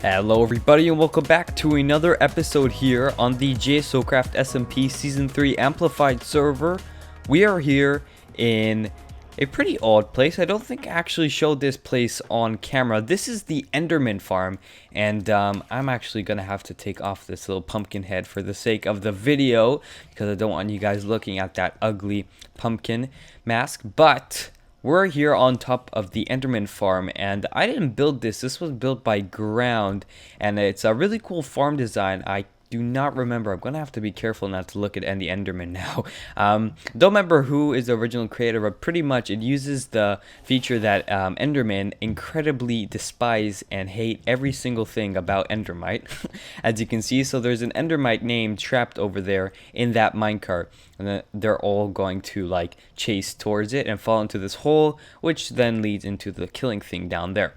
Hello everybody and welcome back to another episode here on the Jsocraft SMP Season 3 Amplified server. We are here in a pretty odd place. I don't think I actually showed this place on camera. This is the enderman farm, and I'm actually going to have to take off this little pumpkin head for the sake of the video, because I don't want you guys looking at that ugly pumpkin mask. But we're here on top of the enderman farm, and I didn't build this. This was built by ground, and it's a really cool farm design. I do not remember. I'm gonna have to be careful not to look at any enderman now. Don't remember who is the original creator, but pretty much it uses the feature that endermen incredibly despise and hate every single thing about endermite, as you can see. So there's an endermite name trapped over there in that minecart, and then they're all going to like chase towards it and fall into this hole, which then leads into the killing thing down there.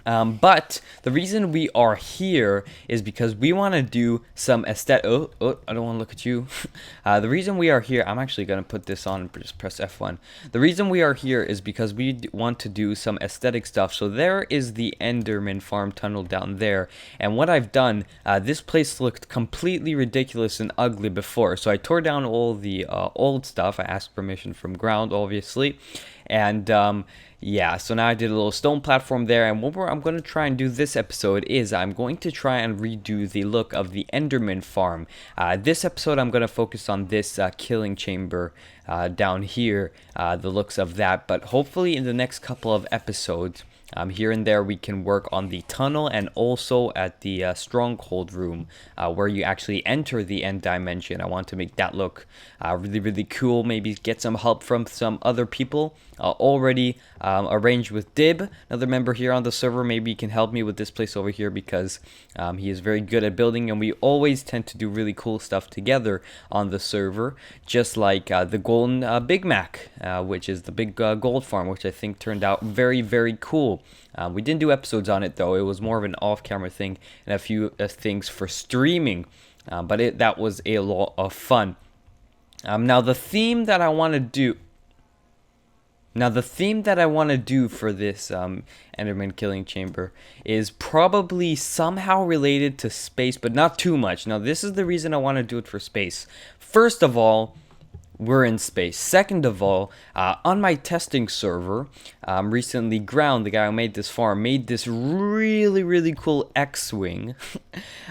But the reason we are here is because we want to do some aesthetic. Oh, I don't want to look at you. The reason we are here, I'm actually going to put this on, just press F1. The reason we are here is because we want to do some aesthetic stuff. So there is the enderman farm tunnel down there. And what I've done, this place looked completely ridiculous and ugly before. So I tore down all the old stuff. I asked permission from ground, obviously. And yeah, so now I did a little stone platform there, and what I'm going to try and do this episode is I'm going to try and redo the look of the enderman farm. This episode I'm going to focus on this killing chamber down here, the looks of that, but hopefully in the next couple of episodes, here and there we can work on the tunnel and also at the stronghold room where you actually enter the end dimension. I want to make that look really cool. Maybe get some help from some other people. Already arranged with Dib, another member here on the server. Maybe he can help me with this place over here, because he is very good at building, and we always tend to do really cool stuff together on the server, just like the golden Big Mac, which is the big gold farm, which I think turned out very cool. We didn't do episodes on it though. It was more of an off-camera thing and a few things for streaming, but that was a lot of fun. Now the theme that I want to do for this enderman killing chamber is probably somehow related to space, but not too much. Now this is the reason I want to do it for space. First of all, we're in space. Second of all, on my testing server, recently Ground, the guy who made this farm, made this really cool X-Wing.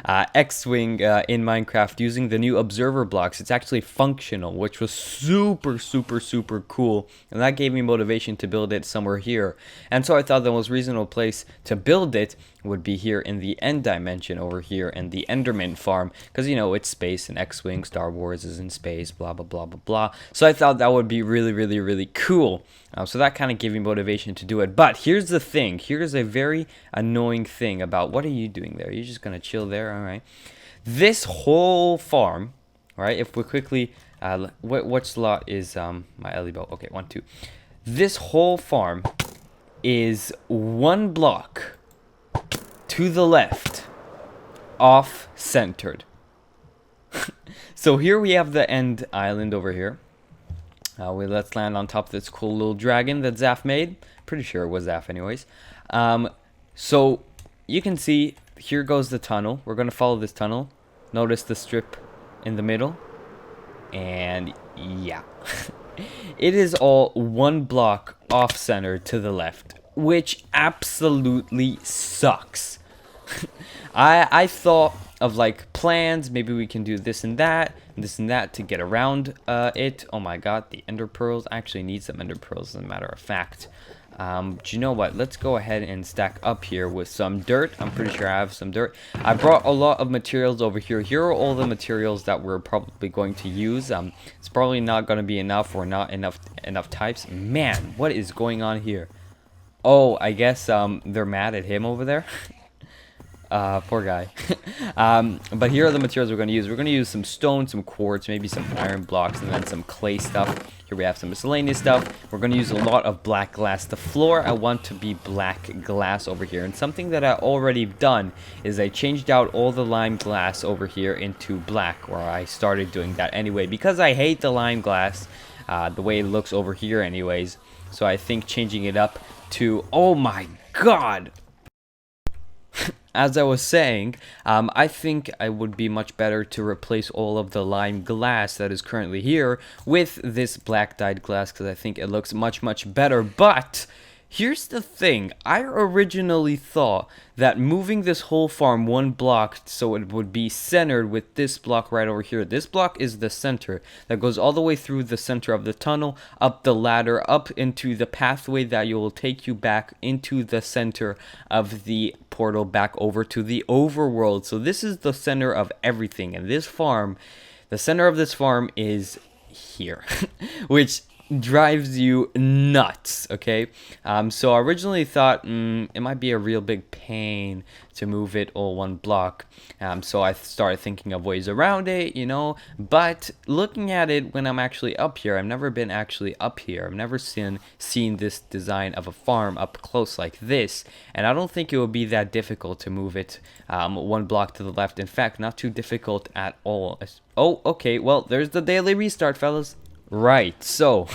X-Wing in Minecraft using the new observer blocks. It's actually functional, which was super cool. And that gave me motivation to build it somewhere here. And so I thought the most reasonable place to build it would be here in the end dimension over here in the enderman farm, because you know it's space and X-Wing, Star Wars is in space, blah blah. So I thought that would be really cool. So that kind of gave me motivation to do it. But here's the thing. Here's a very annoying thing about, what are you doing there? You're just gonna chill there? All right. This whole farm, all right, if we quickly what slot is my Ellie bow? Okay, 1 2. This whole farm is one block to the left, off-centered. So here we have the end island over here. Let's land on top of this cool little dragon that Zaf made. Pretty sure it was Zaf anyways. So you can see, here goes the tunnel. We're going to follow this tunnel. Notice the strip in the middle. And yeah. It is all one block off-center to the left, which absolutely sucks. I thought of like plans. Maybe we can do this and that to get around it. Oh my god, the ender pearls. I actually need some ender pearls, as a matter of fact. Do you know what? Let's go ahead and stack up here with some dirt. I'm pretty sure I have some dirt. I brought a lot of materials over here. Here are all the materials that we're probably going to use. It's probably not going to be enough, or not enough types. Man, what is going on here? Oh, I guess they're mad at him over there. Poor guy. But here are the materials we're going to use. We're going to use some stone, some quartz, maybe some iron blocks, and then some clay stuff. Here we have some miscellaneous stuff. We're going to use a lot of black glass. The floor I want to be black glass over here. And something that I already done is I changed out all the lime glass over here into black, or I started doing that anyway, because I hate the lime glass, the way it looks over here anyways. So I think changing it up to, oh my god, as I was saying, I think it would be much better to replace all of the lime glass that is currently here with this black dyed glass, because I think it looks much better. But here's the thing, I originally thought that moving this whole farm one block so it would be centered with this block right over here. This block is the center that goes all the way through the center of the tunnel, up the ladder, up into the pathway that will take you back into the center of the portal back over to the overworld. So this is the center of everything, and this farm, the center of this farm is here, which drives you nuts. Okay, so I originally thought it might be a real big pain to move it all one block, so I started thinking of ways around it, you know. But looking at it when I'm actually up here, I've never been actually up here, I've never seen this design of a farm up close like this, and I don't think it would be that difficult to move it one block to the left. In fact, not too difficult at all. Oh, okay, well, there's the daily restart, fellas. Right, so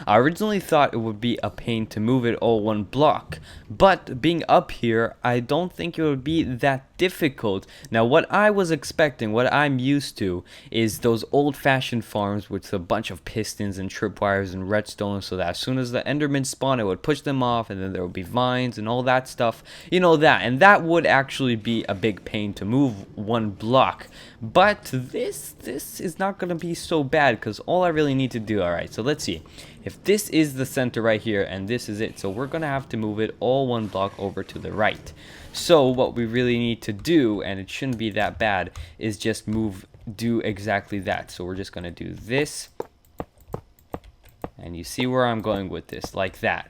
I originally thought it would be a pain to move it all one block, but being up here, I don't think it would be that difficult. Now, what I was expecting, what I'm used to, is those old-fashioned farms with a bunch of pistons and tripwires and redstone, so that as soon as the endermen spawn, it would push them off, and then there would be vines and all that stuff, you know, that, and that would actually be a big pain to move one block. But this is not going to be so bad, because all I really need to do, alright, so let's see. If this is the center right here, and this is it, so we're going to have to move it all one block over to the right. So what we really need to do, and it shouldn't be that bad, is just do exactly that. So we're just going to do this, and you see where I'm going with this, like that.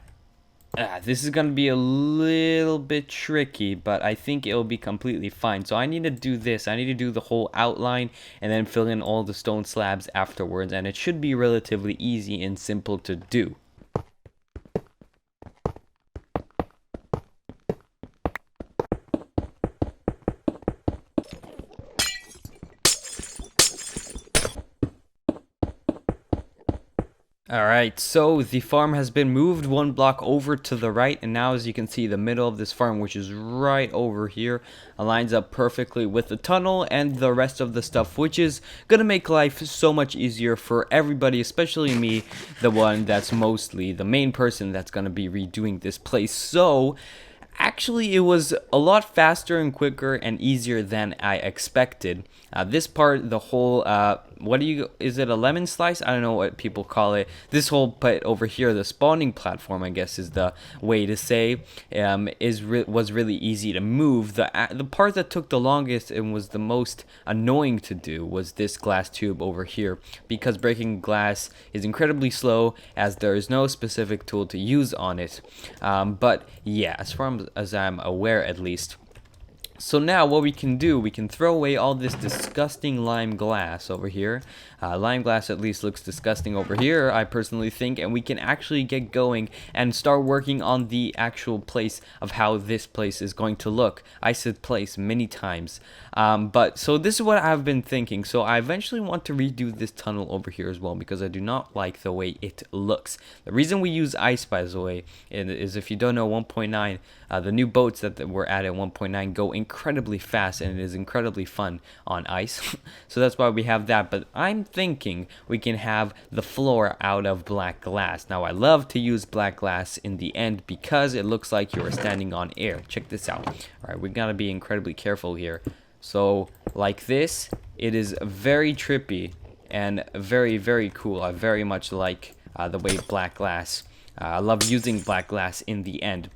This is going to be a little bit tricky, but I think it'll be completely fine. So I need to do this. I need to do the whole outline and then fill in all the stone slabs afterwards, and it should be relatively easy and simple to do. Alright, so the farm has been moved one block over to the right, and now as you can see, the middle of this farm, which is right over here, aligns up perfectly with the tunnel and the rest of the stuff, which is gonna make life so much easier for everybody, especially me, the one that's mostly the main person that's gonna be redoing this place. So actually, it was a lot faster and quicker and easier than I expected. This part, the whole, is it a lemon slice? I don't know what people call it. This whole part over here, the spawning platform, I guess is the way to say, was really easy to move. The part that took the longest and was the most annoying to do was this glass tube over here, because breaking glass is incredibly slow, as there is no specific tool to use on it. But yeah, as far as I'm aware at least. So now what we can do, we can throw away all this disgusting lime glass over here. Lime glass at least looks disgusting over here, I personally think, and we can actually get going and start working on the actual place of how this place is going to look. I said place many times. But so this is what I've been thinking. So I eventually want to redo this tunnel over here as well, because I do not like the way it looks. The reason we use ice, by the way, is if you don't know, 1.9, the new boats that were added at 1.9 go incredibly fast, and it is incredibly fun on ice. So that's why we have that. But I'm thinking we can have the floor out of black glass. Now, I love to use black glass in the end because it looks like you're standing on air. Check this out. All right, we gotta be incredibly careful here. So like this, it is very trippy and very cool. I very much like the way black glass, I love using black glass in the end.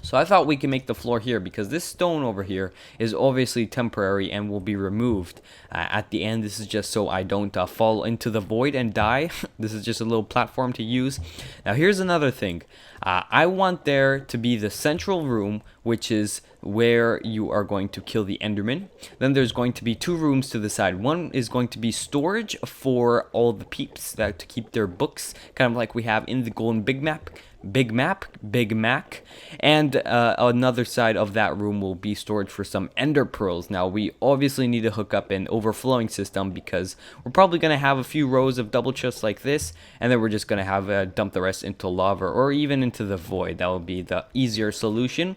So I thought we can make the floor here, because this stone over here is obviously temporary and will be removed at the end. This is just so I don't fall into the void and die. This is just a little platform to use. Now here's another thing. I want there to be the central room, which is where you are going to kill the enderman. Then there's going to be two rooms to the side. One is going to be storage for all the peeps that to keep their books, kind of like we have in the golden big map. Big Mac, and another side of that room will be storage for some ender pearls. Now we obviously need to hook up an overflowing system because we're probably going to have a few rows of double chests like this, and then we're just going to have dump the rest into lava or even into the void. That would be the easier solution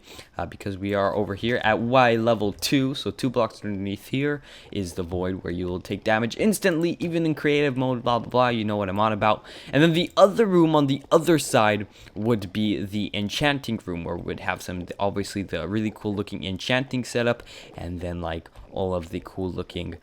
because we are over here at Y level 2, so 2 blocks underneath here is the void where you will take damage instantly, even in creative mode, blah blah blah, you know what I'm on about. And then the other room on the other side would be the enchanting room, where we would have some, obviously, the really cool looking enchanting setup, and then like all of the cool looking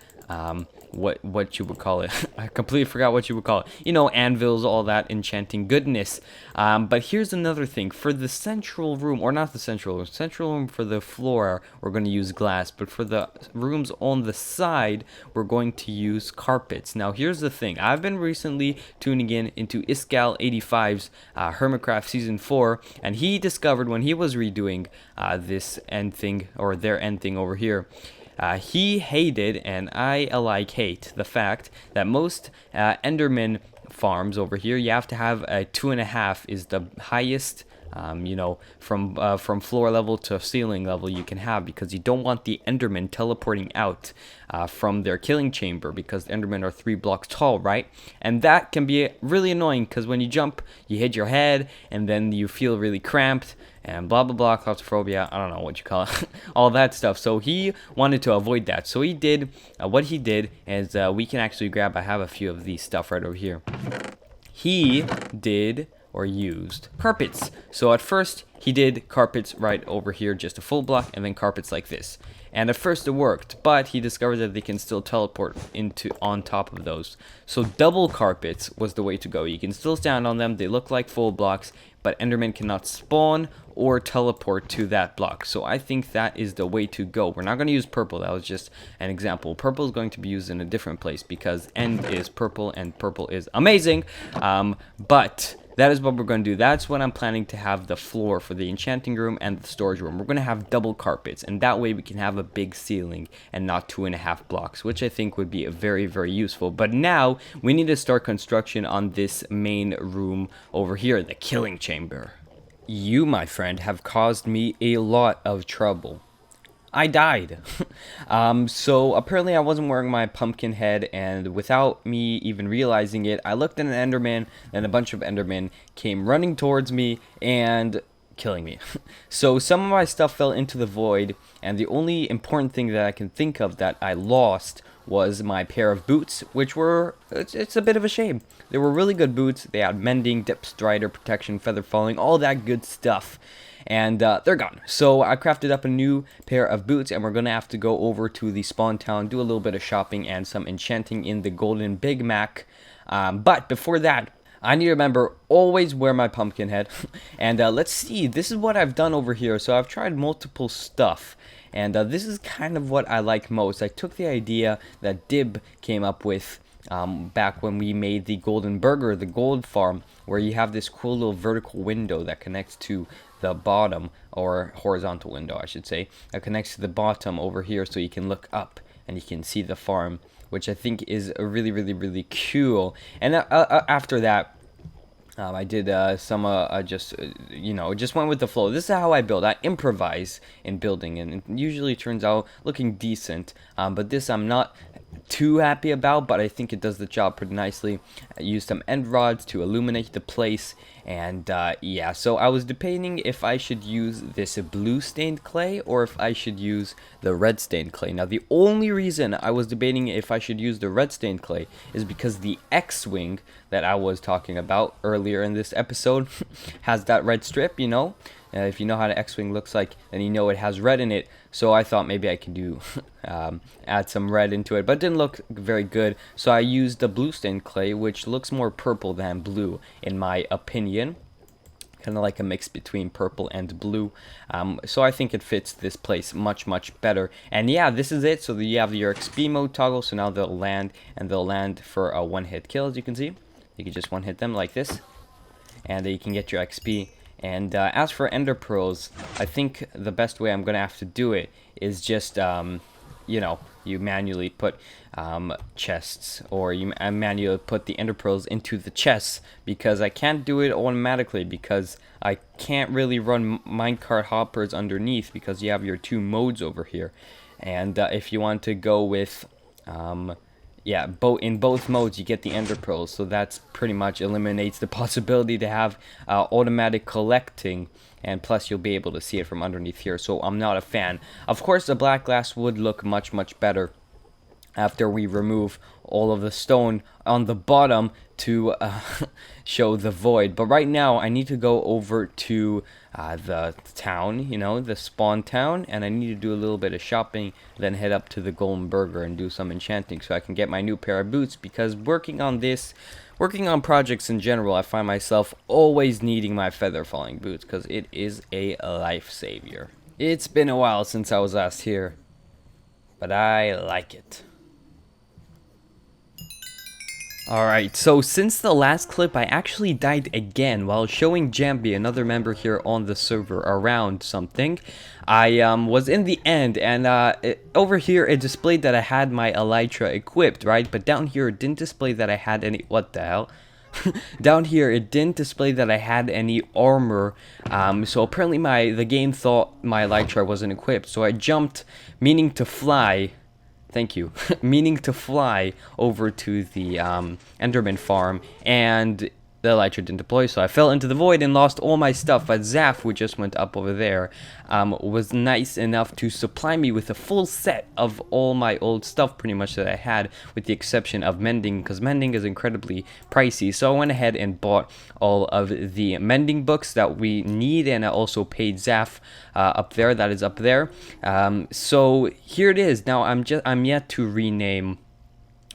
what you would call it. I completely forgot what you would call it. You know, anvils, all that enchanting goodness. But here's another thing. For the central room, or not the central room for the floor, we're going to use glass. But for the rooms on the side, we're going to use carpets. Now, here's the thing. I've been recently tuning in into Iscal85's Hermitcraft Season 4, and he discovered when he was redoing this end thing, or their end thing over here, he hated, and I alike hate, the fact that most enderman farms over here, you have to have a 2.5 is the highest, you know, from floor level to ceiling level you can have, because you don't want the endermen teleporting out from their killing chamber, because the endermen are 3 blocks tall, right? And that can be really annoying, because when you jump, you hit your head, and then you feel really cramped, and blah blah blah, claustrophobia, I don't know what you call it, all that stuff. So he wanted to avoid that. So he did, what he did is, we can actually grab, I have a few of these stuff right over here. He did, or used, carpets. So at first, he did carpets right over here, just a full block, and then carpets like this. And at first it worked, but he discovered that they can still teleport on top of those. So double carpets was the way to go. You can still stand on them, they look like full blocks, but endermen cannot spawn or teleport to that block. So I think that is the way to go. We're not going to use purple, that was just an example. Purple is going to be used in a different place because end is purple and purple is amazing. But that is what we're going to do. That's what I'm planning to have the floor for the enchanting room and the storage room. We're going to have double carpets, and that way we can have a big ceiling and not 2.5 blocks, which I think would be very, very useful. But now we need to start construction on this main room over here, the killing chamber. You, my friend, have caused me a lot of trouble. I died. So apparently I wasn't wearing my pumpkin head, and without me even realizing it, I looked at an enderman, and a bunch of endermen came running towards me and killing me. So some of my stuff fell into the void, and the only important thing that I can think of that I lost was my pair of boots, which were, it's a bit of a shame. They were really good boots. They had mending, dip, strider, protection, feather falling, all that good stuff. And they're gone. So I crafted up a new pair of boots, and we're going to have to go over to the spawn town, do a little bit of shopping and some enchanting in the golden Big Mac. But before that, I need to remember, always wear my pumpkin head. And let's see, this is what I've done over here. So I've tried multiple stuff, and this is kind of what I like most. I took the idea that Dib came up with back when we made the golden burger, the gold farm, where you have this cool little vertical window that connects to the bottom, or horizontal window I should say, that connects to the bottom over here, so you can look up and you can see the farm, which I think is really, really, really cool. And after that, I did some you know, just went with the flow. This is how I build. I improvise in building, and it usually turns out looking decent. But this I'm not too happy about, but I think it does the job pretty nicely. I used some end rods to illuminate the place, and yeah, so I was debating if I should use this blue stained clay or if I should use the red stained clay. Now the only reason I was debating if I should use the red stained clay is because the X-wing that I was talking about earlier in this episode has that red strip, you know. If you know how the X-wing looks like, then you know it has red in it. So I thought maybe I could do add some red into it, but it didn't look very good. So I used the blue stained clay, which looks more purple than blue in my opinion. Kind of like a mix between purple and blue. So I think it fits this place much, much better. And yeah, this is it. So you have your XP mode toggle. So now they'll land, and they'll land for a one-hit kill, as you can see. You can just one-hit them like this, and you can get your XP. And as for ender pearls, I think the best way I'm going to have to do it is just, you know, you manually put chests, or you manually put the ender pearls into the chests, because I can't do it automatically, because I can't really run minecart hoppers underneath, because you have your 2 modes over here. And if you want to go with yeah, in both modes you get the ender pearls, so that's pretty much eliminates the possibility to have automatic collecting, and plus you'll be able to see it from underneath here, so I'm not a fan. Of course the black glass would look much better after we remove all of the stone on the bottom to show the void. But right now I need to go over to the town, you know, the spawn town, and I need to do a little bit of shopping, then head up to the Golden Burger and do some enchanting so I can get my new pair of boots, because working on projects in general, I find myself always needing my feather falling boots, because it is a life savior. It's been a while since I was last here, but I like it. Alright, so since the last clip, I actually died again while showing Jambi, another member here on the server, around something. I was in the end, and over here it displayed that I had my elytra equipped, right? But down here it didn't display that I had any... What the hell? Down here it didn't display that I had any armor, so apparently the game thought my elytra wasn't equipped. So I jumped, meaning to fly... Thank you. Meaning to fly over to the enderman farm, and the elytra didn't deploy, so I fell into the void and lost all my stuff. But Zaf, who just went up over there, was nice enough to supply me with a full set of all my old stuff, pretty much, that I had, with the exception of mending, because mending is incredibly pricey. So I went ahead and bought all of the mending books that we need, and I also paid Zaf up there. That is up there. So here it is. Now I'm yet to rename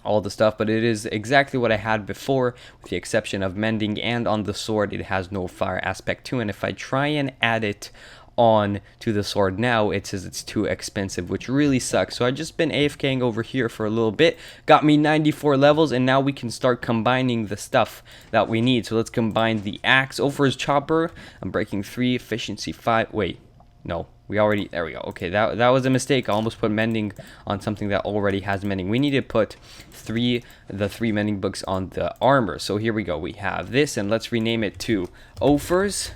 all the stuff, but it is exactly what I had before, with the exception of mending, and on the sword it has no fire aspect too, and if I try and add it on to the sword now, it says it's too expensive, which really sucks. So I just been AFKing over here for a little bit, got me 94 levels, and now we can start combining the stuff that we need. So let's combine the axe, Ofer's chopper, I'm breaking 3, efficiency 5, wait, no, we already, there we go. Okay, that was a mistake. I almost put mending on something that already has mending. We need to put the 3 mending books on the armor. So here we go. We have this, and let's rename it to Ofer's.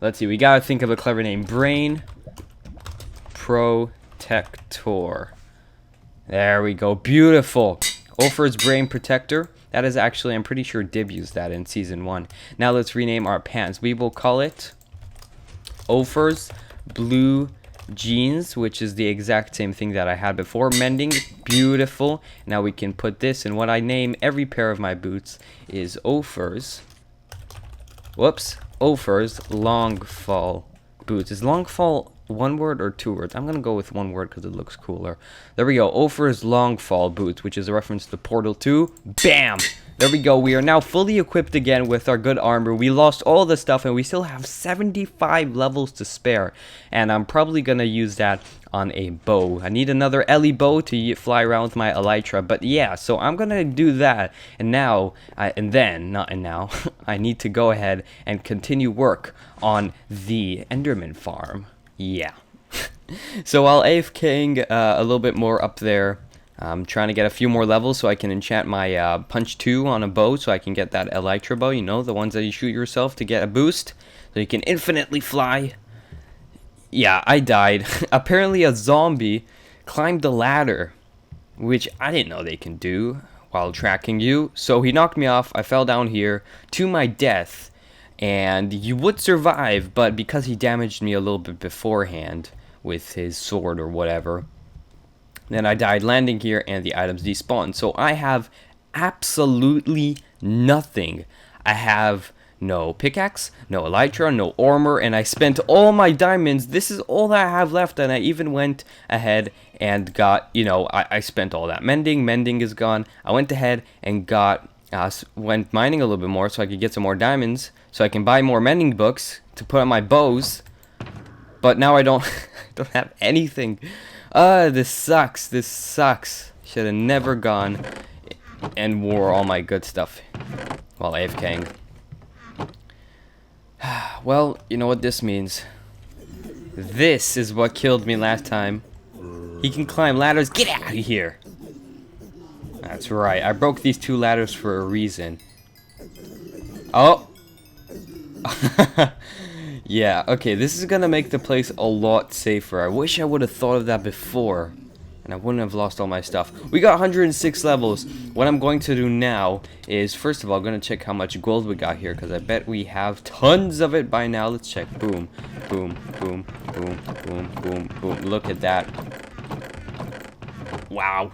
Let's see, we gotta think of a clever name. Brain Protector. There we go. Beautiful. Ofer's Brain Protector. That is actually, I'm pretty sure Dib used that in Season 1. Now let's rename our pants. We will call it Ofer's Blue Jeans, which is the exact same thing that I had before. Mending, beautiful. Now we can put this, and what I name every pair of my boots is Ofer's Longfall boots. Is Longfall one word or 2 words? I'm gonna go with 1 word because it looks cooler. There we go. Ofer's Longfall boots, which is a reference to Portal 2. Bam! There we go. We are now fully equipped again with our good armor. We lost all the stuff, and we still have 75 levels to spare. And I'm probably going to use that on a bow. I need another Ellie bow to fly around with my elytra. But yeah, so I'm going to do that. And now, I need to go ahead and continue work on the enderman farm. Yeah. So while AFKing a little bit more up there, I'm trying to get a few more levels so I can enchant my punch 2 on a bow, so I can get that elytra bow, you know, the ones that you shoot yourself to get a boost, so you can infinitely fly. Yeah, I died. Apparently a zombie climbed the ladder, which I didn't know they can do while tracking you. So he knocked me off, I fell down here to my death, and you would survive, but because he damaged me a little bit beforehand with his sword or whatever, then I died landing here, and the items despawned. So I have absolutely nothing. I have no pickaxe, no elytra, no armor, and I spent all my diamonds. This is all that I have left, and I even went ahead and got, you know, I spent all that mending. Mending is gone. I went ahead and went mining a little bit more so I could get some more diamonds, so I can buy more mending books to put on my bows. But now I don't, don't have anything. This sucks. This sucks. Should have never gone and wore all my good stuff while AFKing. Well, you know what this means. This is what killed me last time. He can climb ladders. Get out of here. That's right. I broke these 2 ladders for a reason. Oh. Yeah, okay. This is gonna make the place a lot safer. I wish I would have thought of that before. And I wouldn't have lost all my stuff. We got 106 levels. What I'm going to do now is, first of all, I'm going to check how much gold we got here, because I bet we have tons of it by now. Let's check. Boom, boom, boom, boom, boom, boom, boom. Look at that. Wow.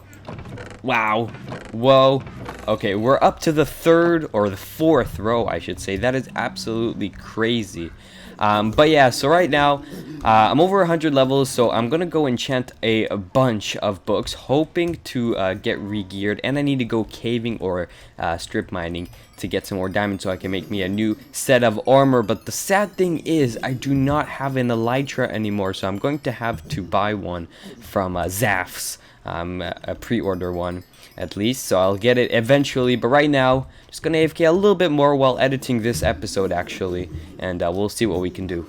Wow. Whoa. Okay, we're up to the 3rd or the 4th row, I should say. That is absolutely crazy. But yeah, so right now, I'm over 100 levels, so I'm gonna go enchant a bunch of books, hoping to get re-geared, and I need to go caving or strip mining to get some more diamonds so I can make me a new set of armor. But the sad thing is, I do not have an elytra anymore, so I'm going to have to buy one from Zaf's, a pre-order one at least, so I'll get it eventually. But right now, just gonna AFK a little bit more while editing this episode actually, and we'll see what we can do.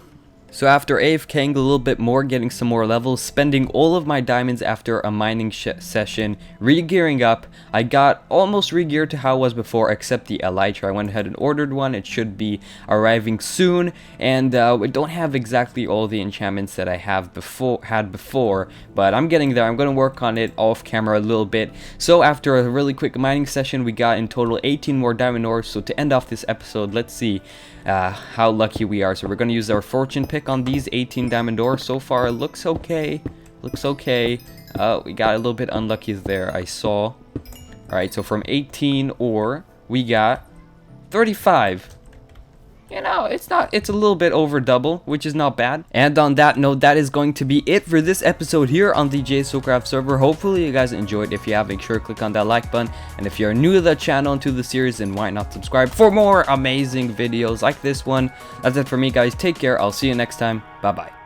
So after AFKing a little bit more, getting some more levels, spending all of my diamonds after a mining session, re-gearing up, I got almost re-geared to how it was before, except the elytra. I went ahead and ordered one. It should be arriving soon, and we don't have exactly all the enchantments that I had before, but I'm getting there. I'm going to work on it off camera a little bit. So after a really quick mining session, we got in total 18 more diamond ores. So to end off this episode, let's see how lucky we are. So we're going to use our fortune pick on these 18 diamond ores. So far it looks okay. Looks okay. We got a little bit unlucky there, I saw. Alright, so from 18 ore we got 35. You know, it's a little bit over double, which is not bad. And on that note, that is going to be it for this episode here on the Jsocraft server. Hopefully you guys enjoyed. If you have, make sure to click on that like button. And if you're new to the channel and to the series, then why not subscribe for more amazing videos like this one. That's it for me, guys. Take care. I'll see you next time. Bye bye.